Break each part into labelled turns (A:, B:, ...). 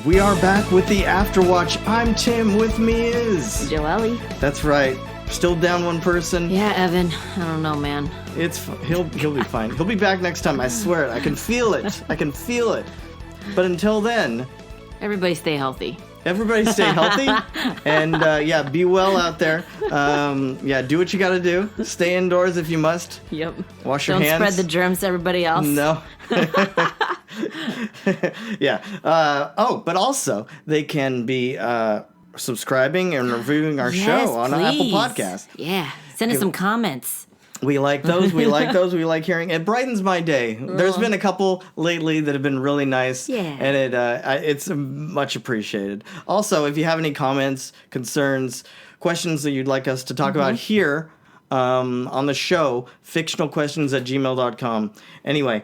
A: And we are back with the Afterwatch. I'm Tim. With me is
B: Joelle.
A: That's right. Still down one person.
B: Yeah, Evan. I don't know, man.
A: He'll be fine. He'll be back next time. I swear it. I can feel it. But until then,
B: everybody stay healthy.
A: Everybody stay healthy, and be well out there. Do what you got to do. Stay indoors if you must.
B: Yep.
A: Wash your hands.
B: Don't spread the germs to everybody else.
A: No. Yeah. But also they can be subscribing and reviewing our show on Apple Podcasts.
B: Yeah. Send us some comments.
A: We like those. We like hearing. It brightens my day. There's been a couple lately that have been really nice.
B: Yeah.
A: And it's much appreciated. Also, if you have any comments, concerns, questions that you'd like us to talk about here on the show, fictionalquestions@gmail.com. Anyway,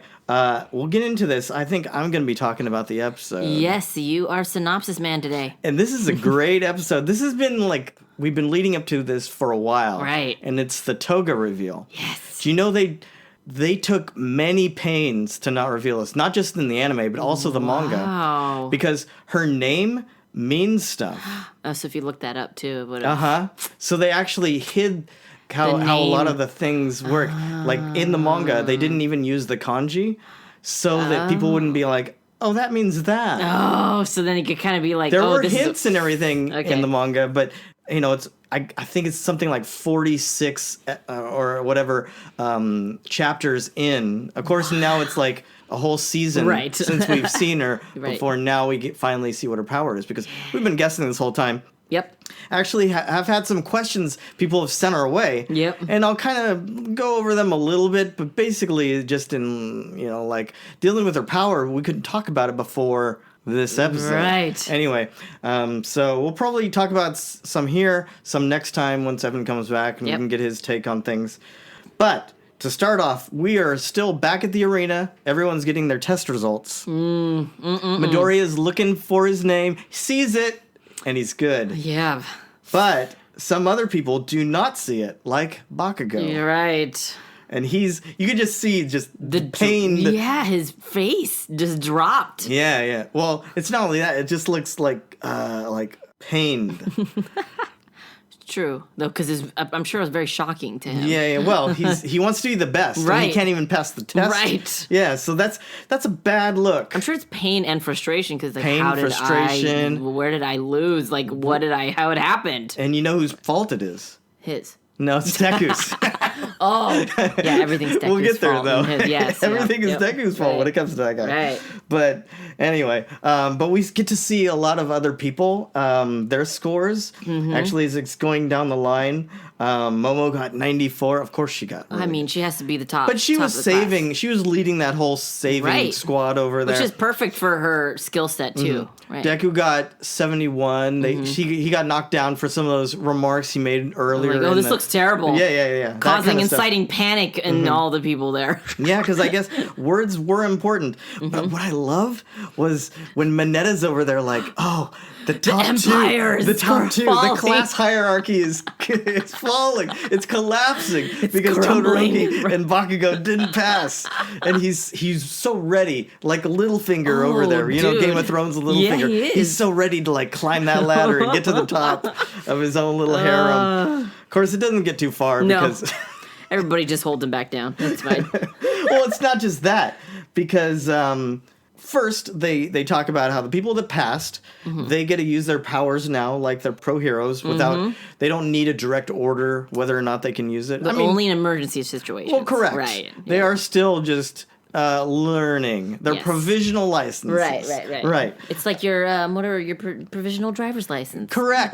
A: we'll get into this. I think I'm going to be talking about the episode.
B: Yes, you are synopsis man today.
A: And this is a great episode. This has been we've been leading up to this for a while.
B: Right.
A: And it's the Toga reveal.
B: Yes.
A: Do you know they took many pains to not reveal this, not just in the anime, but also the manga.
B: Wow.
A: Because her name means stuff.
B: Oh, so if you looked that up too, it would have...
A: So they actually hid how a lot of the things work. Like in the manga, they didn't even use the kanji so that people wouldn't be like, oh, that means that.
B: Oh, so then it could kind of be like,
A: there were hints and everything
B: Okay.
A: in the manga, but it's I think it's something like 46 or whatever chapters in. Of course, now it's like a whole season since we've seen her before. Now we finally see what her power is, because we've been guessing this whole time.
B: Yep.
A: Actually, I've had some questions people have sent our way.
B: Yep.
A: And I'll kind of go over them a little bit, but basically just in, dealing with her power, we couldn't talk about it before this episode.
B: Right.
A: Anyway, so we'll probably talk about some here, some next time once Evan comes back and we can get his take on things. But to start off, we are still back at the arena. Everyone's getting their test results. Midoriya is looking for his name, sees it, and he's good.
B: Yeah.
A: But some other people do not see it, like Bakugo.
B: You're right.
A: And you can just see the pain.
B: His face just dropped.
A: Yeah. Well, it's not only that; it just looks like pained.
B: True, though, because I'm sure it was very shocking to him.
A: Yeah. Well, he wants to be the best, and he can't even pass the test.
B: Right.
A: Yeah. So that's a bad look.
B: I'm sure it's pain and frustration, because
A: frustration.
B: Where did I lose? Like, how it happened?
A: And you know whose fault it is?
B: His.
A: No, it's Deku's.
B: Everything's Deku's fault.
A: We'll get there, though.
B: Yes.
A: Everything is Deku's fault when it comes to that guy.
B: Right.
A: But anyway, but we get to see a lot of other people, their scores. Actually, as it's going down the line, Momo got 94. Of course she got.
B: I mean, she has to be the top.
A: But she was saving. She was leading that whole saving squad over there.
B: Which is perfect for her skill set, too. Right.
A: Deku got 71. He got knocked down for some of those remarks he made earlier.
B: Like, this looks terrible.
A: Yeah.
B: Causing, inciting panic in all the people there.
A: Yeah, because I guess words were important. But what I love was when Minetta's over there like, the top two, the class hierarchy is it's falling, it's collapsing because Todoroki and Bakugo didn't pass, and he's so ready, like a Littlefinger over there. You know, Game of Thrones, Littlefinger. He's so ready to climb that ladder and get to the top of his own little harem. Of course, it doesn't get too far because
B: everybody just holds him back down. That's fine.
A: Well, it's not just that, because first, they talk about how the people that passed, they get to use their powers now, like they're pro heroes, without they don't need a direct order whether or not they can use it.
B: But only in emergency situations.
A: Well, correct.
B: Right.
A: They are still just learning their provisional licenses. Right.
B: It's like your provisional driver's license.
A: Correct.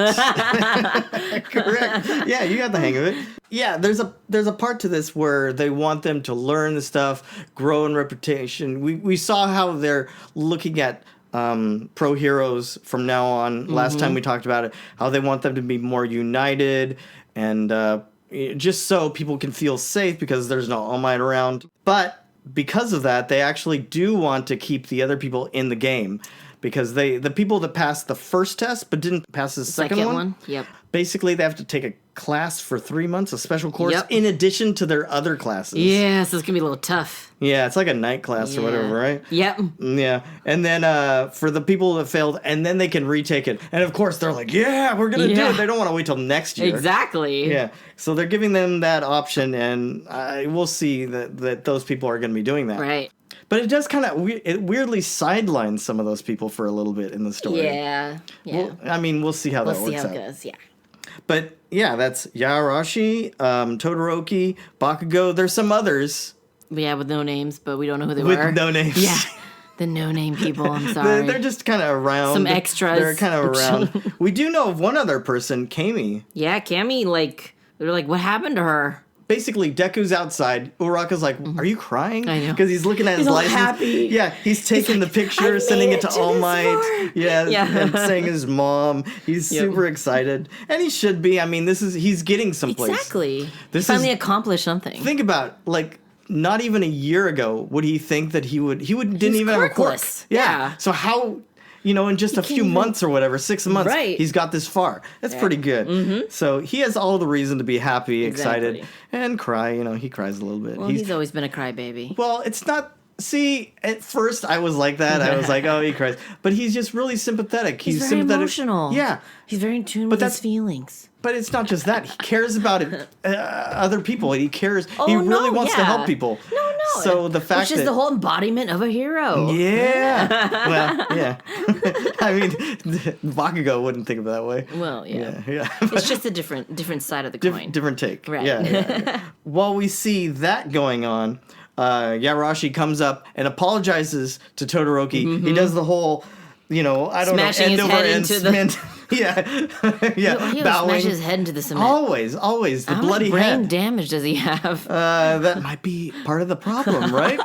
A: Correct. Yeah, you got the hang of it. Yeah, there's a part to this where they want them to learn the stuff, grow in reputation. We saw how they're looking at pro heroes from now on. Last time we talked about it, how they want them to be more united and just so people can feel safe because there's no All Might around. But because of that, they actually do want to keep the other people in the game because the people that passed the first test but didn't pass the second one.
B: Yep.
A: Basically, they have to take a class for 3 months, a special course,
B: Yep.
A: in addition to their other classes.
B: Yeah, so it's going to be a little tough.
A: Yeah, it's like a night class or whatever, right?
B: Yep.
A: Yeah. And then for the people that failed, and then they can retake it. And of course, they're like, yeah, we're going to do it. They don't want to wait till next year.
B: Exactly.
A: Yeah. So they're giving them that option, and we'll see that those people are going to be doing that.
B: Right.
A: But it does kind of it weirdly sidelines some of those people for a little bit in the story.
B: Yeah.
A: Well, I mean, we'll see how that works out.
B: We'll see how it goes, yeah.
A: But yeah, that's Yaorashi, Todoroki, Bakugo. There's some others.
B: Yeah, with no names, but we don't know who they were.
A: With no names.
B: Yeah. The no-name people, I'm sorry.
A: They're just kind of around.
B: Some extras.
A: They're kind of around. We do know of one other person, Kami.
B: Yeah, Cammy, they're like, what happened to her?
A: Basically, Deku's outside. Uraka's like, are you crying?
B: I know.
A: Because he's looking at his
B: all
A: license.
B: happy.
A: Yeah, he's taking the picture, sending it to All Might. Yeah, and saying his mom. He's super excited. And he should be. I mean, he's getting someplace.
B: Exactly.
A: This
B: finally accomplished something.
A: Think about, not even a year ago would he think that he didn't even have a quirk. Yeah. So how, in just a few months or whatever, 6 months, he's got this far. That's pretty good. Mm-hmm. So he has all the reason to be happy, excited, and cry. He cries a little bit.
B: Well, he's always been a crybaby.
A: Well, it's not... See, at first I was like that. I was like, oh, he cries. But he's just really sympathetic.
B: He's very
A: sympathetic.
B: Emotional.
A: Yeah.
B: He's very in tune with his feelings.
A: But it's not just that. He cares about other people. He cares. He really wants to help people. No. So the fact
B: Which is the whole embodiment of a hero.
A: Yeah. Well, yeah. I mean, Bakugo wouldn't think of it that way.
B: Well, yeah. It's just a different side of the coin.
A: Different take.
B: Right.
A: Yeah. While we see that going on, Yaorashi comes up and apologizes to Todoroki. Mm-hmm. He does the whole, I don't
B: Smashing
A: know, end
B: his
A: over
B: head
A: end
B: into
A: cement. Yeah.
B: He
A: bowing.
B: smash his head into the cement.
A: Always. The bloody
B: brain
A: head.
B: damage does he have?
A: That might be part of the problem, right?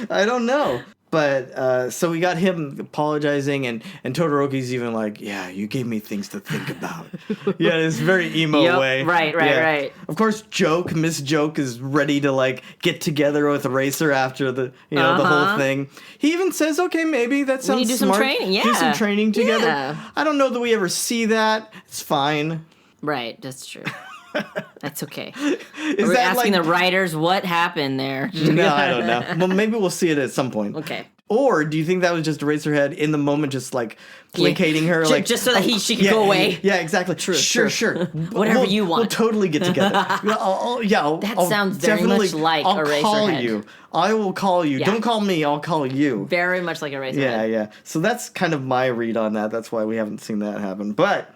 A: I don't know. But, so we got him apologizing, and Todoroki's even like, yeah, you gave me things to think about. Yeah, in this very emo way.
B: Right.
A: Of course, Miss Joke is ready to, get together with Eraser after the whole thing. He even says, okay, maybe that sounds
B: do
A: smart.
B: Some training, yeah.
A: Do some training together.
B: Yeah.
A: I don't know that we ever see that. It's fine.
B: Right, that's true. That's okay.
A: We're
B: asking the writers what happened there.
A: No, I don't know. Well, maybe we'll see it at some point.
B: Okay.
A: Or do you think that was just Eraserhead in the moment, just placating her,
B: just so that she could go away?
A: Yeah, exactly.
B: True.
A: Sure.
B: Whatever you want.
A: We'll totally get together.
B: That sounds very much like Eraserhead.
A: I'll call you. I will call you.
B: Yeah.
A: Don't call me. I'll call you.
B: Very much like Eraserhead.
A: Yeah. So that's kind of my read on that. That's why we haven't seen that happen. But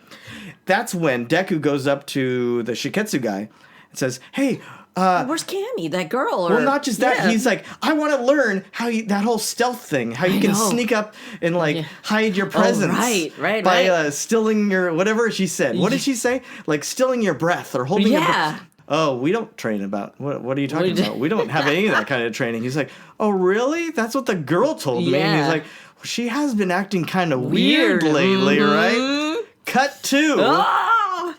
A: that's when Deku goes up to the Shiketsu guy and says, "Hey."
B: Where's Cammy, that girl?
A: Well, not just that. Yeah. He's like, I want to learn how that whole stealth thing, how you can sneak up and hide your presence.
B: Right.
A: By stilling your, whatever she said. What did she say? Like stilling your breath or holding your breath. Oh, we don't train about, what are you talking about? We don't have any of that kind of training. He's like, oh, really? That's what the girl told me. And he's like, well, she has been acting kind of weird lately, right? Cut to.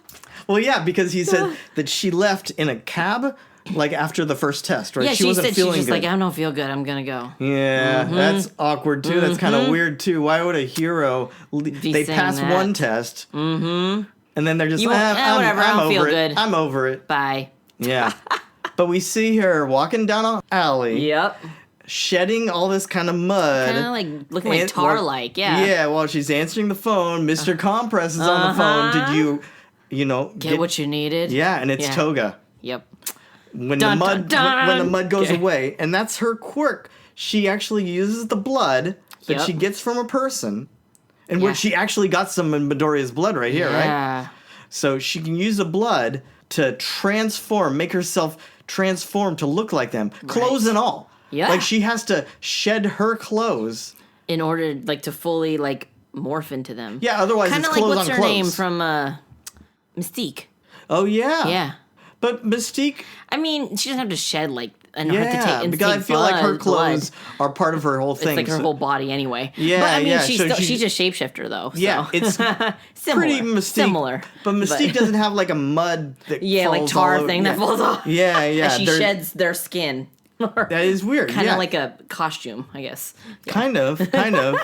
A: Well, yeah, because he said that she left in a cab, after the first test, right?
B: Yeah, she
A: wasn't
B: said
A: feeling
B: she's just
A: good.
B: I don't feel good. I'm gonna go.
A: Yeah, that's awkward too. That's kind of weird too. Why would a hero? They pass one test, and then they're just
B: whatever. I don't feel good.
A: I'm over it.
B: Bye.
A: Yeah, but we see her walking down an alley.
B: Yep.
A: Shedding all this kind of mud.
B: Kind of looking like tar-like. Yeah.
A: Yeah. While she's answering the phone, Mr. Compress is on the phone. Did you? Get
B: what you needed.
A: Yeah, and it's Toga.
B: Yep.
A: When the mud goes away, and that's her quirk. She actually uses the blood that she gets from a person, and which she actually got some in Midoriya's blood right here, right? So she can use the blood to make herself transform to look like them, clothes and all. Yeah. She has to shed her clothes
B: in order to fully morph into them.
A: Yeah, otherwise it's clothes on clothes.
B: What's her name from Mystique?
A: Oh yeah.
B: Yeah.
A: But Mystique,
B: I mean, she doesn't have to shed
A: because I feel like her clothes are part of her whole thing.
B: It's her whole body anyway.
A: Yeah,
B: but I mean, she's a shapeshifter though.
A: Yeah,
B: so.
A: it's pretty Mystique.
B: Similar.
A: But Mystique doesn't have a mud that falls
B: tar
A: all
B: thing that falls off.
A: Yeah.
B: And she sheds their skin.
A: That is weird.
B: Kind of
A: yeah.
B: like a costume, I guess. Yeah.
A: Kind of.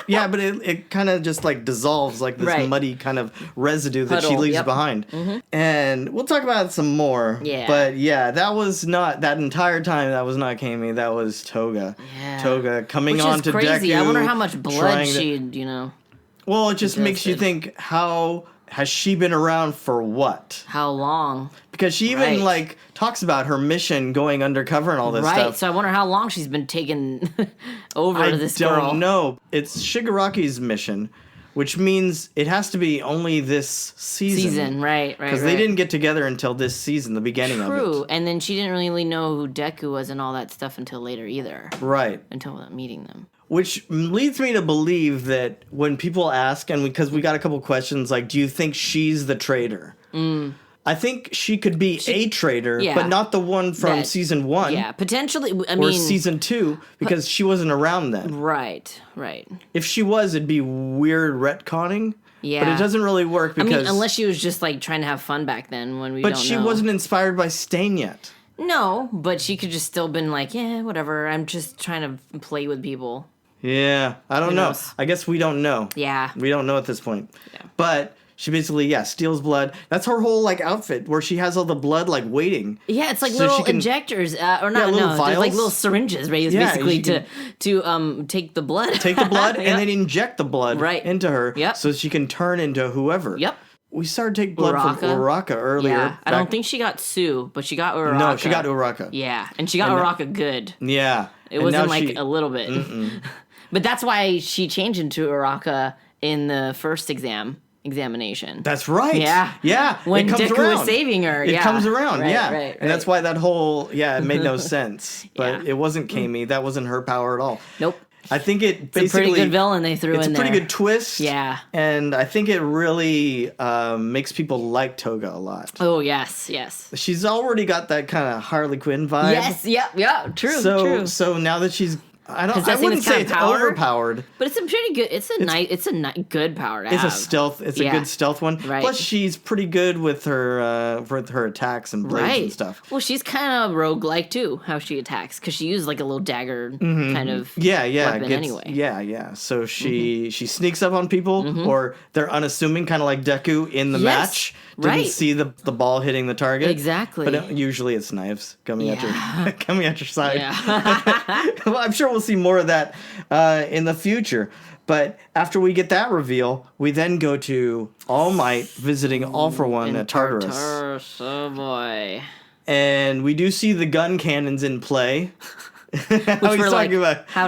A: Yeah, but it kind of just like dissolves like this muddy kind of residue that she leaves behind. And we'll talk about it some more.
B: Yeah.
A: But yeah, that was not, that entire time, that was not Kami, that was Toga.
B: Yeah.
A: Toga coming on to
B: crazy.
A: Deku.
B: I wonder how much blood she'd,
A: Well, it just makes you think, how has she been around for what?
B: How long?
A: Because she even like talks about her mission going undercover and all this stuff.
B: Right. So I wonder how long she's been taken over this girl.
A: I don't know. It's Shigaraki's mission, which means it has to be only this season.
B: Right.
A: Because they didn't get together until this season, the beginning of it.
B: True. And then she didn't really know who Deku was and all that stuff until later either.
A: Right.
B: Until meeting them.
A: Which leads me to believe that when people ask, and because we got a couple questions like, do you think she's the traitor? I think she could be a traitor, but not the one from season 1.
B: Yeah, potentially.
A: Or season 2, because she wasn't around then.
B: Right.
A: If she was, it'd be weird retconning.
B: Yeah.
A: But it doesn't really work because...
B: unless she was just like trying to have fun back then when we don't know.
A: But she wasn't inspired by Stain yet.
B: No, but she could just still been like, yeah, whatever. I'm just trying to play with people.
A: Yeah, I don't know. I guess we don't know.
B: Yeah.
A: We don't know at this point.
B: Yeah.
A: But she basically, steals blood. That's her whole, like, outfit, where she has all the blood, like, waiting.
B: Yeah, it's like little injectors, or not,
A: little vials.
B: they're like little syringes, right? It's basically to take the blood.
A: Take the blood and then inject the blood into her so she can turn into whoever.
B: Yep.
A: We started to take blood from Uraraka earlier.
B: Yeah, I don't think she got Sue, but she got Uraraka.
A: No, she got Uraraka.
B: Yeah, and she got Uraraka good.
A: Yeah.
B: It wasn't like a little bit. But that's why she changed into Uraraka in the first examination.
A: That's right.
B: Yeah. When Deku was saving her.
A: It comes around,
B: Right.
A: And that's why that whole, it made no sense. But it wasn't Kami. That wasn't her power at all.
B: Nope.
A: I think it's a
B: pretty good villain they threw in there.
A: It's a pretty good twist.
B: Yeah.
A: And I think it really makes people like Toga a lot.
B: Oh, yes.
A: She's already got that kind of Harley Quinn vibe.
B: Yes, yeah, true.
A: So now that she's... I wouldn't say it's overpowered,
B: but it's a pretty good. It's a good power to have.
A: It's a stealth. It's a good stealth one.
B: Right.
A: Plus, she's pretty good with her attacks and blades and stuff.
B: Well, she's kind of roguelike too. How she attacks, because she used like a little dagger kind of weapon anyway.
A: Yeah. So she sneaks up on people, or they're unassuming, kind of like Deku in the match. Didn't see the ball hitting the target.
B: Exactly.
A: But usually it's knives coming at your side.
B: Yeah.
A: Well, I'm sure we'll see more of that in the future. But after we get that reveal, we then go to All Might visiting All For One at Tartarus.
B: Oh boy.
A: And we do see the gun cannons in play.
B: How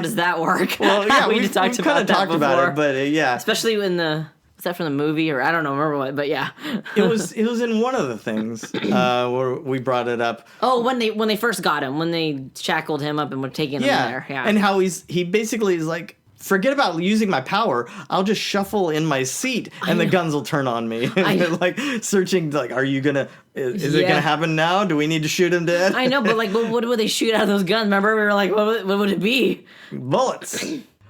B: does that work?
A: Well, yeah,
B: we kind of talked
A: about it, but
B: especially when is that from the movie, or I don't know, remember what, but yeah.
A: it was in one of the things where we brought it up.
B: Oh, when they first got him, when they shackled him up and were taking him there. Yeah.
A: And how he basically is like, forget about using my power. I'll just shuffle in my seat and the guns will turn on me. And they're like searching, like, are you gonna, is it gonna happen now? Do we need to shoot him dead?
B: I know, but like, what would they shoot out of those guns? Remember, we were like, what would it be?
A: Bullets.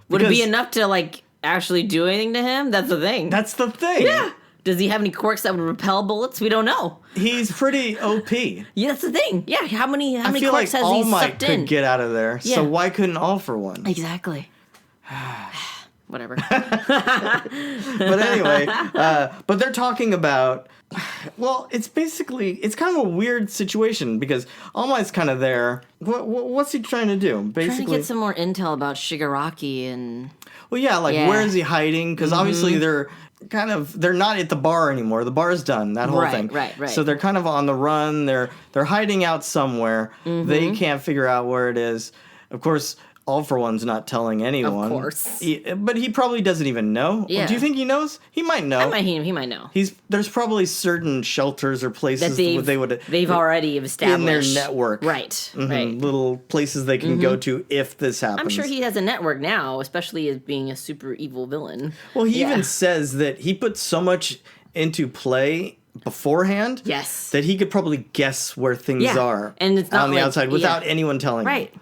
B: Would it be enough to like actually do anything to him? That's the thing.
A: Yeah.
B: Does he have any quirks that would repel bullets? We don't know.
A: He's pretty OP.
B: Yeah, that's the thing. Yeah, how many quirks
A: like
B: has
A: All
B: he
A: Might
B: sucked in?
A: could get out of there. Yeah. So why couldn't All For One?
B: Exactly. Whatever.
A: But anyway, but they're talking about, well, it's kind of a weird situation because All Might's kind of there. What's he trying to do? Basically,
B: trying to get some more intel about Shigaraki and...
A: Well, where is he hiding? Because obviously they're not at the bar anymore. The bar's done. That whole thing.
B: Right.
A: So they're kind of on the run. They're hiding out somewhere. They can't figure out where it is. Of course, All For One's not telling anyone.
B: Of course.
A: But he probably doesn't even know.
B: Yeah.
A: Do you think he knows? He might know.
B: He might know.
A: There's probably certain shelters or places that
B: they've already established
A: in their network.
B: Right.
A: Little places they can go to if this happens.
B: I'm sure he has a network now, especially as being a super evil villain.
A: Well, he even says that he put so much into play beforehand that he could probably guess where things are
B: and it's not
A: on the outside without anyone telling him.
B: Right.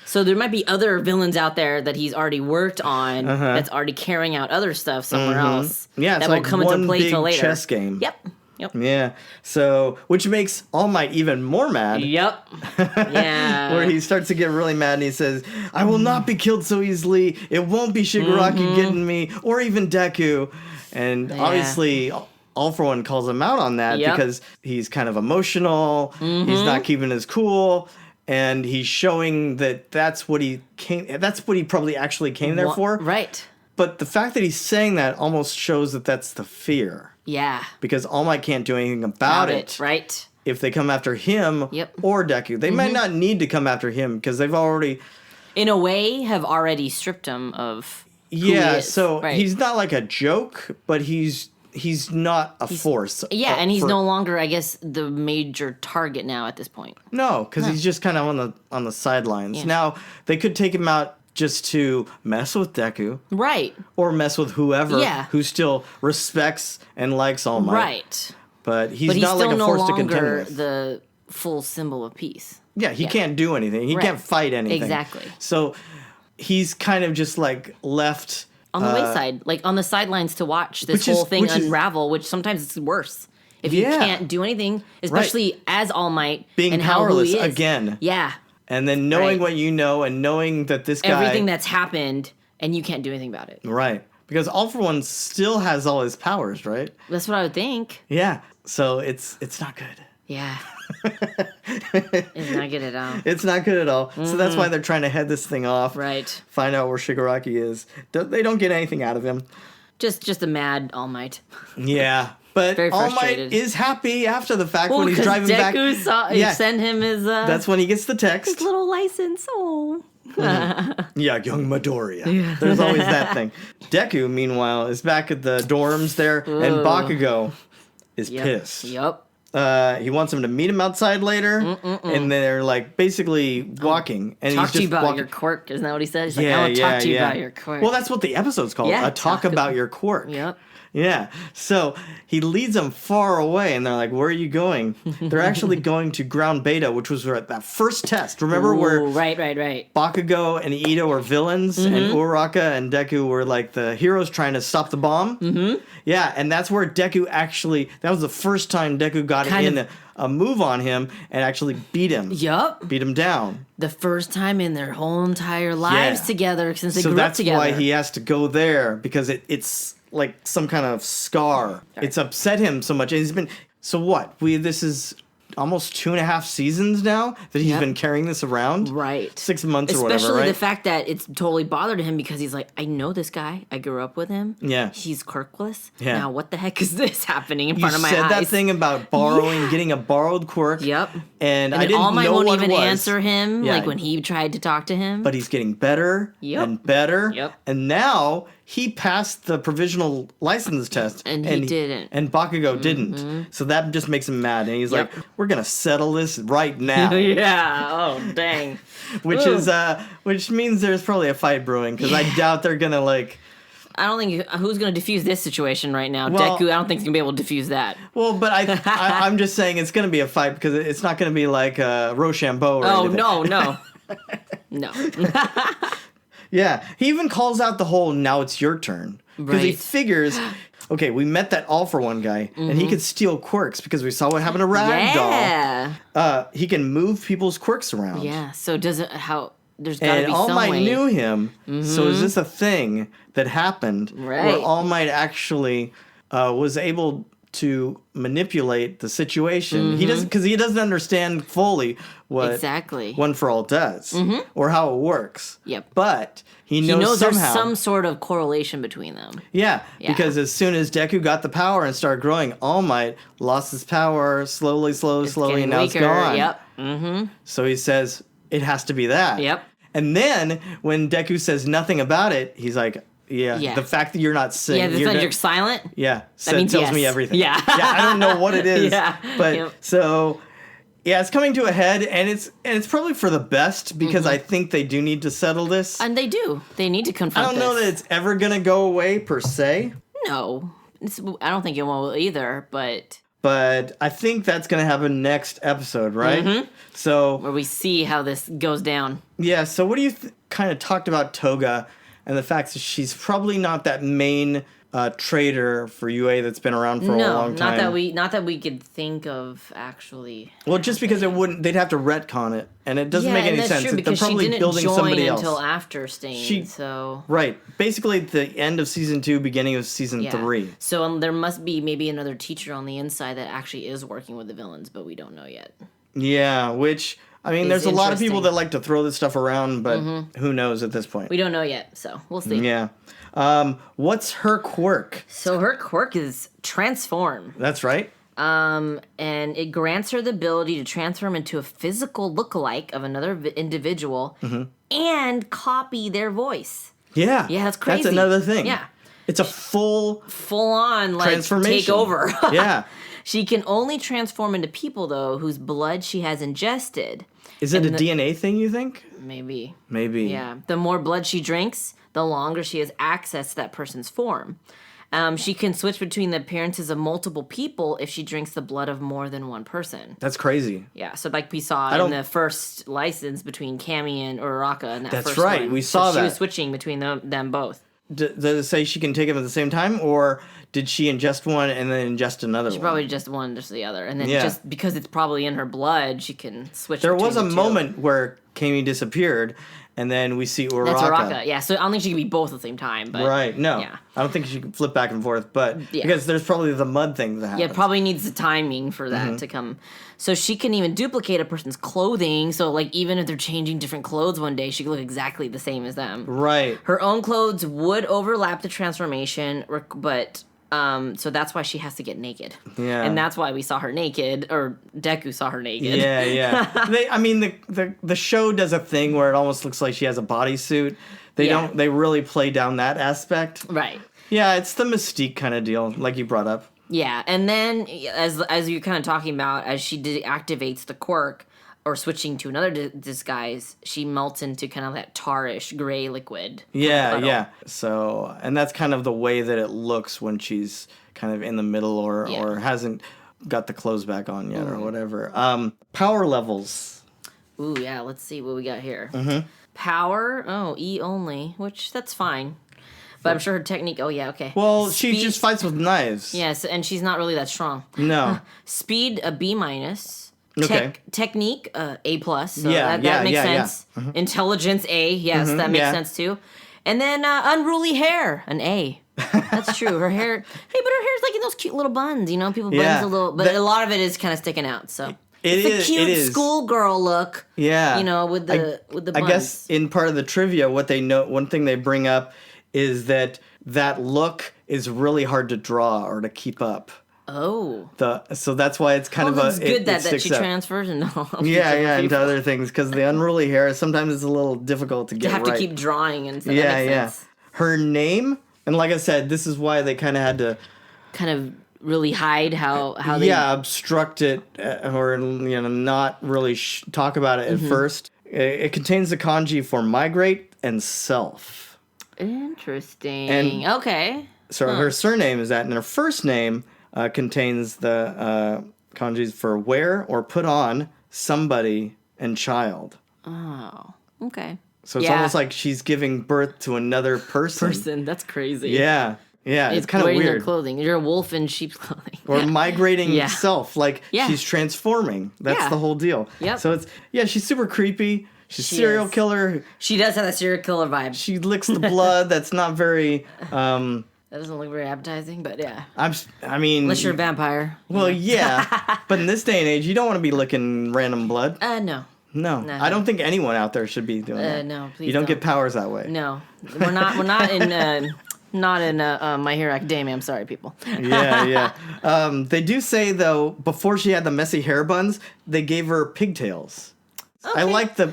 B: So there might be other villains out there that he's already worked on that's already carrying out other stuff somewhere else.
A: Yeah, it's
B: that
A: like
B: will come
A: one
B: into play
A: big
B: till later.
A: chess game.
B: Yep. Yep.
A: Yeah. So, which makes All Might even more mad.
B: Yep. Yeah.
A: Where he starts to get really mad and he says, I will not be killed so easily. It won't be Shigaraki getting me, or even Deku. And obviously, All For One calls him out on that because he's kind of emotional. He's not keeping his cool. And he's showing that that's what he probably actually came there for.
B: Right.
A: But the fact that he's saying that almost shows that that's the fear.
B: Yeah.
A: Because All Might can't do anything about it.
B: Right.
A: If they come after him or Deku. They might not need to come after him because they've already...
B: In a way, have already stripped him of who
A: he
B: is.
A: So he's not like a joke, but he's not a force.
B: Yeah, and he's no longer, I guess, the major target now at this point.
A: No, because he's just kind of on the sidelines. Yeah. Now, they could take him out just to mess with Deku.
B: Right.
A: Or mess with whoever who still respects and likes All Might.
B: Right.
A: But he's not like a force to contend with.
B: But he's still no longer the full symbol of peace.
A: Yeah, he can't do anything. He can't fight anything.
B: Exactly.
A: So he's kind of just like left...
B: on the wayside. Like on the sidelines to watch this whole thing unravel, which sometimes it's worse. If you can't do anything, especially as All Might.
A: Being
B: and
A: powerless
B: how who he is.
A: again.
B: Yeah.
A: And then knowing what you know and knowing that this guy...
B: everything that's happened and you can't do anything about it.
A: Right. Because All For One still has all his powers, right?
B: That's what I would think.
A: Yeah. So it's not good.
B: Yeah. It's not good at all.
A: It's not good at all. So that's why they're trying to head this thing off.
B: Right.
A: Find out where Shigaraki is. They don't get anything out of him.
B: Just a mad All Might.
A: Yeah. But All Might is happy after the fact when he's driving back.
B: Deku send him his...
A: that's when he gets the text.
B: His little license. Oh.
A: Yeah, young Midoriya. Yeah. There's always that thing. Deku, meanwhile, is back at the dorms there, and Bakugo is pissed.
B: Yep.
A: He wants him to meet him outside later, and they're like basically walking. And
B: talk
A: he's
B: to you
A: just
B: about your quirk. Isn't that what he said? He's like, I want to talk to you about your quirk.
A: Well, that's what the episode's called.
B: Yeah,
A: a talk about your quirk.
B: Yep.
A: Yeah. So he leads them far away, and they're like, where are you going? They're actually going to Ground Beta, which was that first test. Remember where
B: Right.
A: Bakugo and Ito were villains, and Uraraka and Deku were like the heroes trying to stop the bomb? Mm-hmm. Yeah, and that's where Deku actually... That was the first time Deku got a move on him and actually beat him.
B: Yup.
A: Beat him down.
B: The first time in their whole entire lives together since they grew up together.
A: So that's why he has to go there, because it's like some kind of scar. Right. It's upset him so much. And he's been... So what? This is almost 2.5 seasons now that he's been carrying this around.
B: Right.
A: 6 months or whatever,
B: Especially
A: right?
B: the fact that it's totally bothered him because he's like, I know this guy. I grew up with him.
A: Yeah.
B: He's quirkless.
A: Yeah.
B: Now what the heck is this happening in front of my eyes?
A: You said that thing about borrowing, getting a borrowed quirk.
B: Yep.
A: And I didn't know what it was.
B: All Might won't even answer him, like when he tried to talk to him.
A: But he's getting better and better.
B: Yep.
A: And now he passed the provisional license test.
B: And he didn't.
A: And Bakugo didn't. So that just makes him mad. And he's like, we're going to settle this right now.
B: Yeah. Oh, dang.
A: Which means there's probably a fight brewing, because I doubt they're going to like...
B: I don't think who's going to defuse this situation right now. Deku, I don't think he's going to be able to defuse that.
A: Well, but I'm just saying it's going to be a fight, because it's not going to be like Rochambeau or anything.
B: No. No.
A: Yeah, he even calls out the whole "now it's your turn" because he figures, okay, we met that All For One guy, and he could steal quirks because we saw what happened to Ragdoll. He can move people's quirks around.
B: Yeah. So there's got to be some way.
A: And All Might knew him. So is this a thing that happened where All Might actually was able to manipulate the situation? He doesn't, because he doesn't understand fully what One For All does or how it works.
B: Yep.
A: But he knows somehow
B: there's some sort of correlation between them.
A: Yeah, because as soon as Deku got the power and started growing, All Might lost his power slowly, and now it's gone.
B: Yep.
A: So he says it has to be that.
B: Yep.
A: And then when Deku says nothing about it, he's like, the fact that you're not saying...
B: Yeah, the fact you're silent?
A: Yeah,
B: that means
A: tells me everything.
B: Yeah.
A: I don't know what it is. But so... Yeah, it's coming to a head, and it's probably for the best, because I think they do need to settle this.
B: And they do. They need to confront this.
A: I don't know that it's ever going to go away, per se.
B: No. I don't think it will either, but...
A: But I think that's going to happen next episode, right? So...
B: Where we see how this goes down.
A: Yeah, so what do you kind of talked about Toga and the fact that she's probably not that main traitor for UA that's been around for a long time.
B: Not that we could think of actually.
A: Well, just because they'd have to retcon it, and it doesn't make any sense.
B: True, because
A: they're probably
B: she didn't
A: building
B: join
A: somebody else
B: until after Stain.
A: Right, basically at the end of season 2, beginning of season 3.
B: So there must be maybe another teacher on the inside that actually is working with the villains, but we don't know yet.
A: Yeah, which. I mean, there's a lot of people that like to throw this stuff around, but who knows at this point?
B: We don't know yet, so we'll see.
A: Yeah. What's her quirk?
B: So her quirk is transform.
A: That's right.
B: And it grants her the ability to transform into a physical lookalike of another individual and copy their voice.
A: Yeah.
B: Yeah, that's crazy.
A: That's another thing.
B: Yeah.
A: It's a full-on
B: like
A: transformation.
B: Take over.
A: Yeah.
B: She can only transform into people though whose blood she has ingested.
A: Is it a DNA thing, you think?
B: Maybe.
A: Yeah.
B: The more blood she drinks, the longer she has access to that person's form. She can switch between the appearances of multiple people if she drinks the blood of more than one person.
A: That's crazy.
B: Yeah, so like we saw in the first license between Cammy and Uraraka in that first one.
A: That's right, we saw that.
B: She was switching between them both.
A: Does it say she can take them at the same time, or did she ingest one and then ingest another one?
B: She probably just one, just the other. And then just because it's probably in her blood, she can switch
A: There
B: between
A: was a
B: the two.
A: moment where Cammy disappeared, and then we see Uraraka.
B: That's Uraraka, yeah. So I don't think she can be both at the same time. But
A: right, no.
B: Yeah.
A: I don't think she can flip back and forth, but because there's probably the mud thing that happens.
B: Yeah, it probably needs the timing for that to come. So she can even duplicate a person's clothing. So, like, even if they're changing different clothes one day, she could look exactly the same as them.
A: Right.
B: Her own clothes would overlap the transformation, but... so that's why she has to get naked.
A: Yeah.
B: And that's why we saw her naked, or Deku saw her naked.
A: Yeah. The show does a thing where it almost looks like she has a bodysuit. They really play down that aspect.
B: Right.
A: Yeah, it's the Mystique kind of deal, like you brought up.
B: Yeah, and then, as you're kind of talking about, as she deactivates the quirk, or switching to another disguise, she melts into kind of that tarish gray liquid.
A: Yeah. So, and that's kind of the way that it looks when she's kind of in the middle or hasn't got the clothes back on yet or whatever. Power levels.
B: Ooh, yeah, let's see what we got here. Power, E only, which that's fine. But I'm sure her technique, okay.
A: Well, she just fights with knives.
B: Yes, and she's not really that strong.
A: No.
B: Speed, a B-.
A: Okay.
B: Technique, A+. So
A: that
B: makes sense.
A: Yeah.
B: Intelligence, A. Yes, that makes sense too. And then unruly hair, an A. That's true. Her hair, but her hair's like in those cute little buns, people buns a little, but a lot of it is kind of sticking out, so. It's a cute schoolgirl look.
A: Yeah.
B: With the buns.
A: I guess in part of the trivia, one thing they bring up is that look is really hard to draw or to keep up.
B: Oh.
A: So that's why it's kind of
B: it's good that she transfers and
A: into other things, because the unruly hair sometimes it's a little difficult to get right.
B: To keep drawing and stuff. That makes sense.
A: Her name, and like I said, this is why they kind of had to
B: kind of really hide how they
A: obstruct it or not really talk about it at first. It contains the kanji for migrate and self.
B: Interesting.
A: And
B: okay.
A: So her surname is that, and her first name contains the kanjis for wear or put on, somebody, and child.
B: Oh, okay.
A: So it's almost like she's giving birth to another person.
B: That's crazy.
A: Yeah. Yeah, it's kind of weird.
B: Their clothing. You're a wolf in sheep's clothing.
A: Or migrating self, like she's transforming. That's the whole deal.
B: Yep.
A: So she's super creepy. She's a serial killer.
B: She does have a serial killer vibe.
A: She licks the blood. That's not very...
B: that doesn't look very appetizing, but yeah.
A: I mean...
B: Unless you're a vampire.
A: Well, yeah. But in this day and age, you don't want to be licking random blood.
B: No.
A: No. I don't think anyone out there should be doing that.
B: No, please
A: You don't get powers that way.
B: No. We're not in... Not in My Hero Academia. I'm sorry, people.
A: Yeah. They do say, though, before she had the messy hair buns, they gave her pigtails. Okay. I like the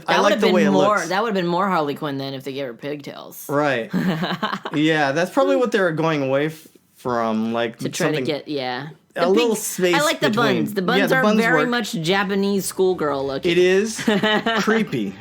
A: way it looks.
B: That would have been more Harley Quinn then if they gave her pigtails.
A: Right. Yeah, that's probably what they were going away from, like
B: to try to get
A: a little space.
B: I like the buns. The buns are very much Japanese schoolgirl looking.
A: It is creepy,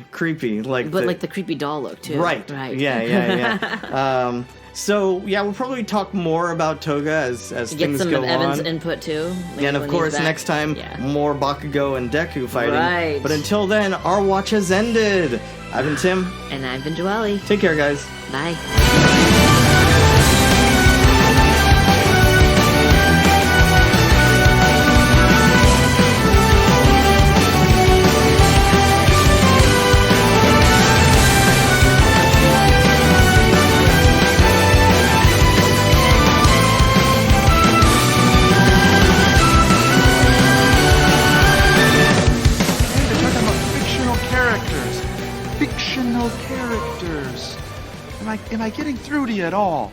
A: like
B: but like the creepy doll look too.
A: Right. Yeah. So yeah, we'll probably talk more about Toga as things go on.
B: Get some of Evan's input too.
A: And of course, next time, more Bakugo and Deku fighting.
B: Right.
A: But until then, our watch has ended. I've been Tim.
B: And I've been Joelle.
A: Take care, guys.
B: Bye.
C: Fictional characters. Am I getting through to you at all?